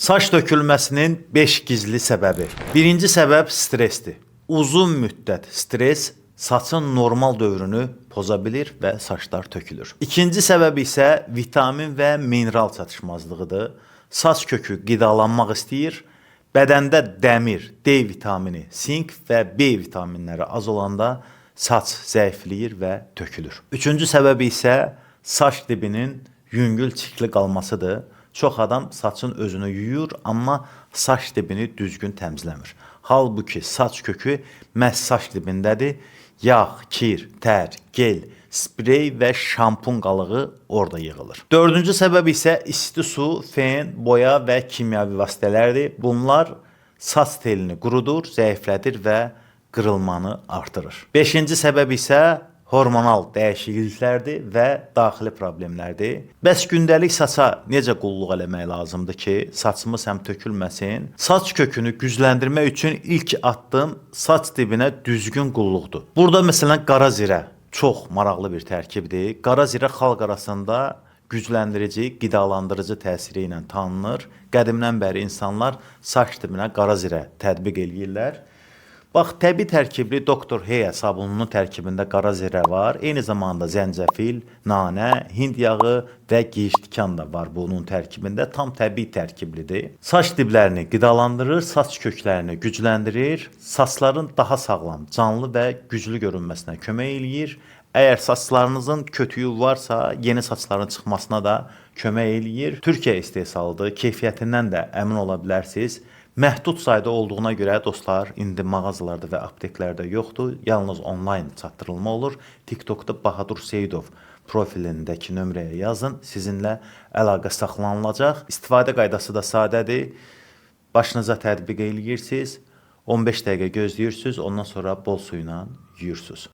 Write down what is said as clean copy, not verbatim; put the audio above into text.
Saç tökülməsinin 5 gizli səbəbi. Birinci səbəb stressdir. Uzun müddət stres saçın normal dövrünü poza bilir və saçlar tökülür. İkinci səbəb isə vitamin və mineral çatışmazlığıdır. Saç kökü qidalanmaq istəyir. Bədəndə dəmir, D vitamini, sink və B vitaminləri az olanda saç zəifləyir və tökülür. Üçüncü səbəbi isə saç dibinin yüngül çikli qalmasıdır. Çox adam saçın özünü yuyur, amma saç dibini düzgün təmizləmir. Halbuki saç kökü məhz saç dibindədir. Yağ, kir, tər, gel, sprey və şampun qalığı orada yığılır. Dördüncü səbəb isə isti su, fen, boya və kimyəvi vasitələrdir. Bunlar saç telini qurudur, zəiflədir və qırılmanı artırır. Beşinci səbəb isə hormonal dəyişikliklərdir və daxili problemlərdir. Bəs gündəlik saça necə qulluq eləmək lazımdır ki, saçımız həm tökülməsin? Saç kökünü gücləndirmək üçün ilk addım saç dibinə düzgün qulluqdur. Burada məsələn qara zirə çox maraqlı bir tərkibdir. Qara zirə xalq arasında gücləndirici, qidalandırıcı təsiri ilə tanınır. Qədimdən bəri insanlar saç dibinə qara zirə tətbiq eləyirlər. Bax, təbii tərkibli Dr. Heya sabununun tərkibində qara zirə var. Eyni zamanda zəncəfil, nanə, hind yağı və geyiştikan da var bunun tərkibində. Tam təbii tərkiblidir. Saç diblərini qidalandırır, saç köklərini gücləndirir, saçların daha sağlam, canlı və güclü görünməsinə kömək eləyir. Əgər saçlarınızın kötüyü varsa, yeni saçların çıxmasına da kömək eləyir. Türkiyə istehsalıdır, keyfiyyətindən də əmin ola bilərsiniz. Məhdud sayda olduğuna görə dostlar, indi mağazalarda və apteklərdə yoxdur. Yalnız onlayn çatdırılma olur. TikTokda Bahadur Seyidov profilindəki nömrəyə yazın. Sizinlə əlaqə saxlanılacaq. İstifadə qaydası da sadədir. Başınıza tətbiq eləyirsiniz. 15 dəqiqə gözləyirsiniz. Ondan sonra bol su ilə yuyursunuz.